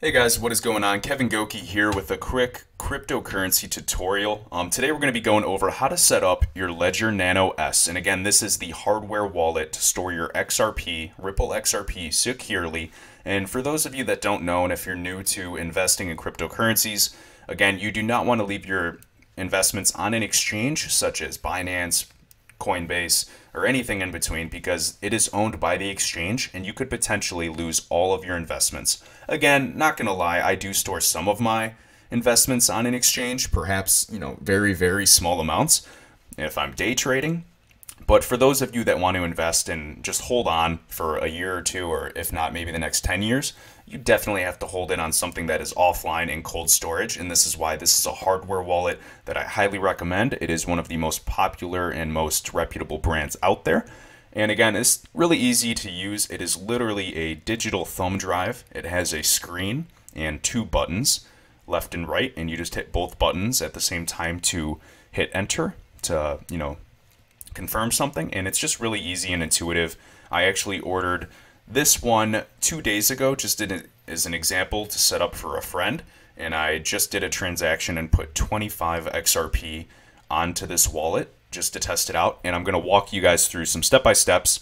Hey guys, what is going on? Kevin Goki here with a quick cryptocurrency tutorial. Today we're going to be going over how to set up your Ledger Nano S. And again, this is the hardware wallet to store your XRP, Ripple XRP securely. And for those of you that don't know, and if you're new to investing in cryptocurrencies, again, you do not want to leave your investments on an exchange such as Binance, Coinbase, or anything in between, because it is owned by the exchange and you could potentially lose all of your investments. Again, not gonna lie, I do store some of my investments on an exchange, perhaps, very, very small amounts if I'm day trading. But for those of you that want to invest and just hold on for a year or two, or if not, maybe the next 10 years, you definitely have to hold it on something that is offline in cold storage. And this is why this is a hardware wallet that I highly recommend. It is one of the most popular and most reputable brands out there. And again, it's really easy to use. It is literally a digital thumb drive. It has a screen and two buttons, left and right, and you just hit both buttons at the same time to hit enter to, confirm something, and it's just really easy and intuitive. I actually ordered this one 2 days ago, just did it as an example to set up for a friend, and I just did a transaction and put 25 XRP onto this wallet just to test it out, and I'm going to walk you guys through some step-by-steps.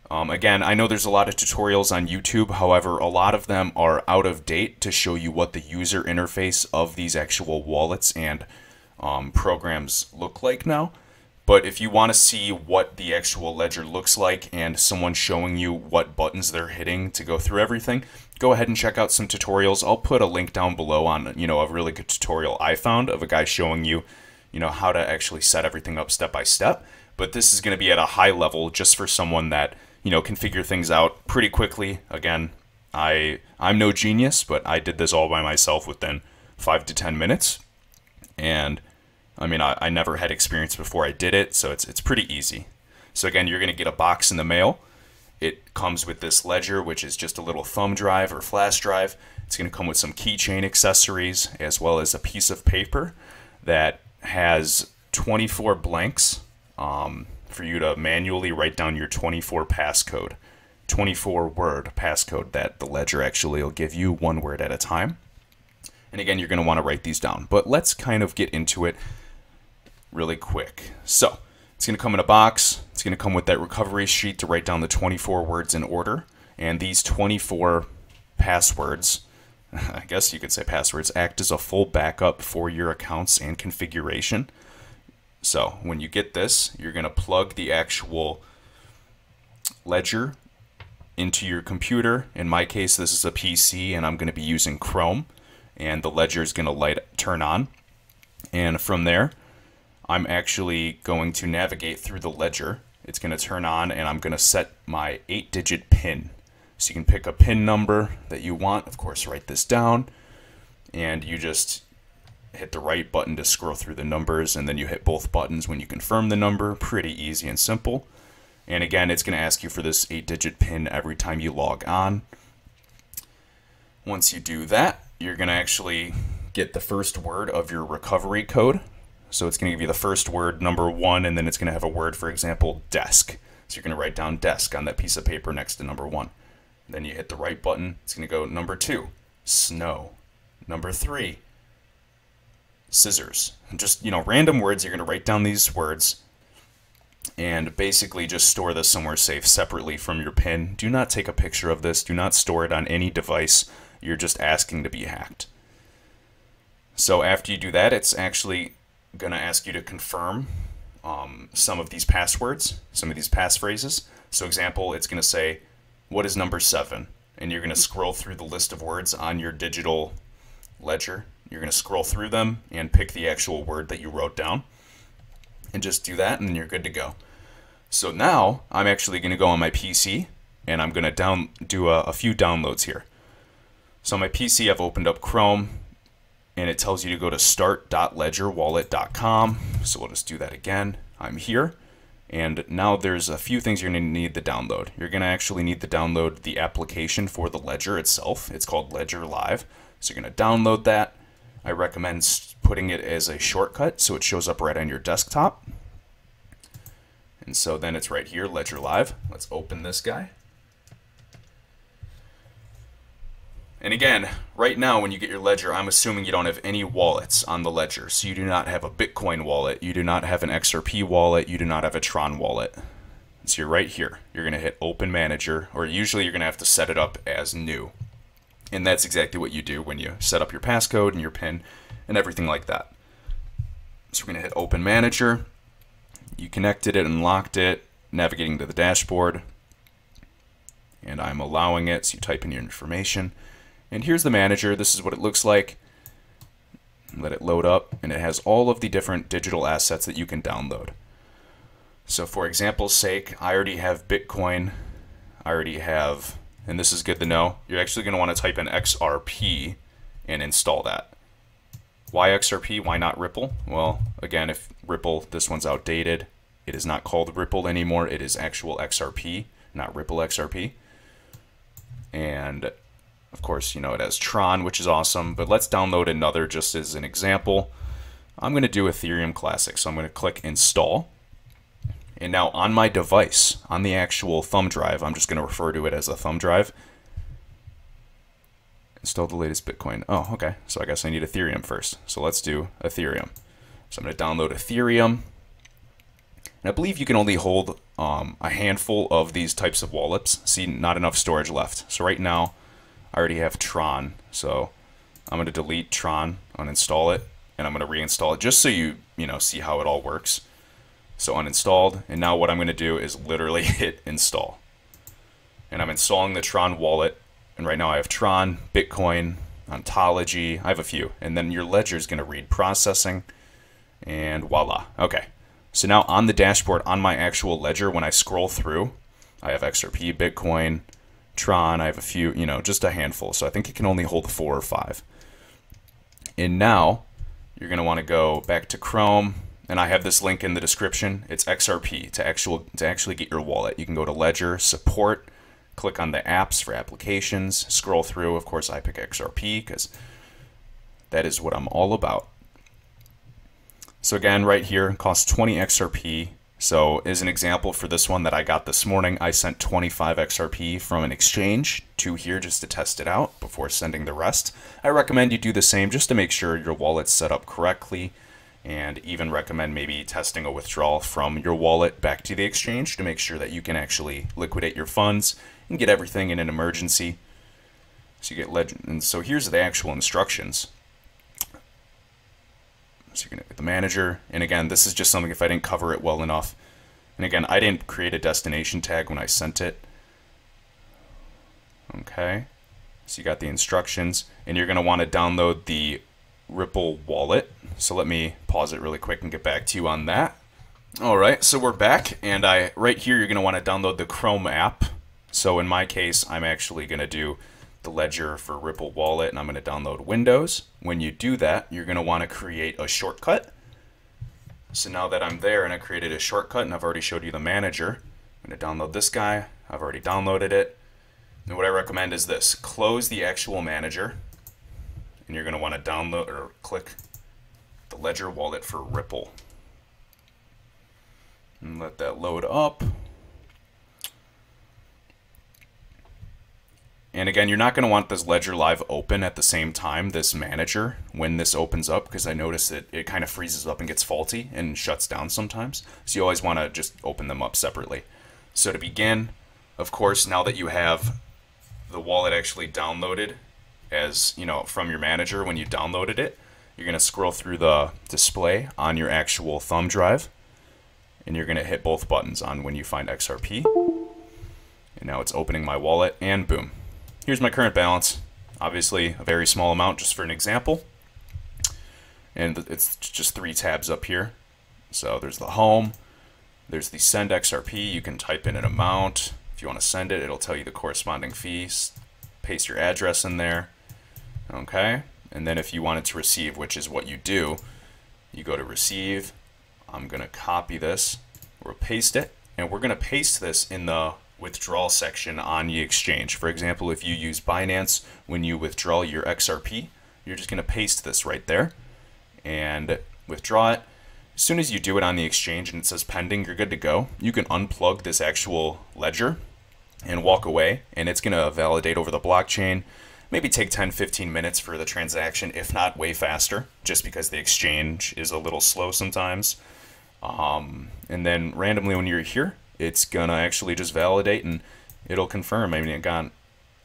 Again, I know there's a lot of tutorials on YouTube, however, a lot of them are out of date to show you what the user interface of these actual wallets and programs look like now. But if you want to see what the actual ledger looks like and someone showing you what buttons they're hitting to go through everything, go ahead and check out some tutorials. I'll put a link down below on, a really good tutorial I found of a guy showing you, how to actually set everything up step by step. But this is going to be at a high level just for someone that, can figure things out pretty quickly. Again, I'm no genius, but I did this all by myself within 5 to 10 minutes. And I never had experience before I did it, so it's pretty easy. So again, you're going to get a box in the mail. It comes with this ledger, which is just a little thumb drive or flash drive. It's going to come with some keychain accessories, as well as a piece of paper that has 24 blanks for you to manually write down your 24 passcode, 24-word passcode that the ledger actually will give you, one word at a time. And again, you're going to want to write these down. But let's kind of get into it really quick. So it's going to come in a box. It's going to come with that recovery sheet to write down the 24 words in order. And these 24 passwords, I guess you could say passwords, act as a full backup for your accounts and configuration. So when you get this, you're going to plug the actual ledger into your computer. In my case, this is a PC, and I'm going to be using Chrome. And the ledger is going to turn on. And from there, I'm actually going to navigate through the ledger. It's going to turn on, and I'm going to set my 8-digit PIN. So you can pick a PIN number that you want. Of course, write this down, and you just hit the right button to scroll through the numbers, and then you hit both buttons when you confirm the number. Pretty easy and simple. And again, it's going to ask you for this 8-digit PIN every time you log on. Once you do that, you're going to actually get the first word of your recovery code. So it's going to give you the first word, number 1, and then it's going to have a word, for example, desk. So you're going to write down desk on that piece of paper next to number 1. Then you hit the right button. It's going to go number 2, snow. Number 3, scissors. And just, random words. You're going to write down these words and basically just store this somewhere safe separately from your PIN. Do not take a picture of this. Do not store it on any device. You're just asking to be hacked. So after you do that, it's actually going to ask you to confirm some of these passwords, some of these passphrases. So example, it's going to say, what is number 7? And you're going to scroll through the list of words on your digital ledger. You're going to scroll through them and pick the actual word that you wrote down. And just do that, and then you're good to go. So now I'm actually going to go on my PC, and I'm going to do a few downloads here. So on my PC, I've opened up Chrome, and it tells you to go to start.ledgerwallet.com. So we'll just do that again. I'm here, and now there's a few things you're going to need to download. You're going to actually need to download the application for the ledger itself. It's called Ledger Live. So you're going to download that. I recommend putting it as a shortcut so it shows up right on your desktop. And so then it's right here, Ledger Live. Let's open this guy. And again, right now when you get your ledger, I'm assuming you don't have any wallets on the ledger. So you do not have a Bitcoin wallet, you do not have an XRP wallet, you do not have a Tron wallet. So you're right here. You're going to hit Open Manager, or usually you're going to have to set it up as new. And that's exactly what you do when you set up your passcode and your PIN and everything like that. So we're going to hit Open Manager. You connected it, unlocked it, navigating to the dashboard. And I'm allowing it, so you type in your information. And here's the manager. This is what it looks like. Let it load up, and it has all of the different digital assets that you can download. So for example's sake, I already have Bitcoin. I already have, and this is good to know, you're actually going to want to type in XRP and install that. Why XRP? Why not Ripple? Well, again, if Ripple, this one's outdated. It is not called Ripple anymore. It is actual XRP, not Ripple XRP. And of course, you know, it has Tron, which is awesome, but let's download another just as an example. I'm going to do Ethereum Classic, so I'm going to click Install. And now on my device, on the actual thumb drive, I'm just going to refer to it as a thumb drive. Install the latest Bitcoin. Oh, okay. So I guess I need Ethereum first. So let's do Ethereum. So I'm going to download Ethereum. And I believe you can only hold a handful of these types of wallets. See, not enough storage left. So right now, I already have Tron. So I'm going to delete Tron, uninstall it, and I'm going to reinstall it just so you see how it all works. So uninstalled, and now what I'm going to do is literally hit install. And I'm installing the Tron wallet, and right now I have Tron, Bitcoin, Ontology, I have a few. And then your ledger is going to read processing, and voila. Okay, so now on the dashboard, on my actual ledger, when I scroll through, I have XRP, Bitcoin, Tron, I have a few, just a handful. So I think it can only hold 4 or 5. And now you're going to want to go back to Chrome, and I have this link in the description. It's XRP to actually get your wallet. You can go to Ledger, Support, click on the apps for applications, scroll through. Of course, I pick XRP because that is what I'm all about. So again, right here, it costs 20 XRP. So as an example for this one that I got this morning, I sent 25 XRP from an exchange to here just to test it out before sending the rest. I recommend you do the same just to make sure your wallet's set up correctly, and even recommend maybe testing a withdrawal from your wallet back to the exchange to make sure that you can actually liquidate your funds and get everything in an emergency. So you get Legend, and so here's the actual instructions. So you're going to get the manager, and again, this is just something if I didn't cover it well enough. And again, I didn't create a destination tag when I sent it. Okay, so you got the instructions, and you're going to want to download the Ripple wallet. So let me pause it really quick and get back to you on that. All right, so we're back, and right here you're going to want to download the Chrome app. So in my case, I'm actually going to do the ledger for Ripple wallet, and I'm going to download Windows. When you do that, you're going to want to create a shortcut. So now that I'm there and I created a shortcut and I've already showed you the manager, I'm going to download this guy. I've already downloaded it. And what I recommend is this: close the actual manager, and you're going to want to download or click the Ledger wallet for Ripple. And let that load up. And again, you're not going to want this Ledger Live open at the same time, this manager, when this opens up, because I notice that it kind of freezes up and gets faulty and shuts down sometimes. So you always want to just open them up separately. So to begin, of course, now that you have the wallet actually downloaded, as from your manager when you downloaded it, you're going to scroll through the display on your actual thumb drive, and you're going to hit both buttons on when you find XRP. And now it's opening my wallet, and boom. Here's my current balance. Obviously a very small amount just for an example. And it's just 3 tabs up here. So there's the home, there's the send XRP. You can type in an amount. If you want to send it, it'll tell you the corresponding fees. Paste your address in there. Okay. And then if you wanted to receive, which is what you do, you go to receive. I'm going to copy this. We'll paste it. And we're going to paste this in the withdrawal section on the exchange. For example, if you use Binance, when you withdraw your XRP, you're just going to paste this right there and withdraw it. As soon as you do it on the exchange and it says pending, you're good to go. You can unplug this actual ledger and walk away, and it's going to validate over the blockchain. maybe take 10-15 minutes for the transaction, if not way faster, just because the exchange is a little slow sometimes. And then randomly when you're here, it's gonna actually just validate and it'll confirm. I mean,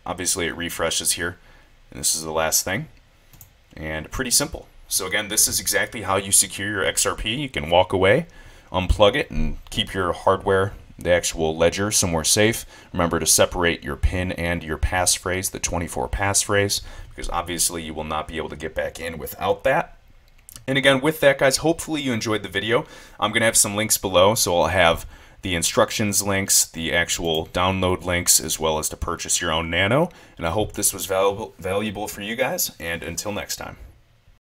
obviously it refreshes here, and this is the last thing, and pretty simple. So again, this is exactly how you secure your XRP. You can walk away, unplug it, and keep your hardware, the actual ledger, somewhere safe. Remember to separate your PIN and your passphrase, the 24 passphrase, because obviously you will not be able to get back in without that. And again, with that, guys, hopefully you enjoyed the video. I'm going to have some links below, so I'll have the instructions links, the actual download links, as well as to purchase your own Nano. And I hope this was valuable for you guys, and until next time.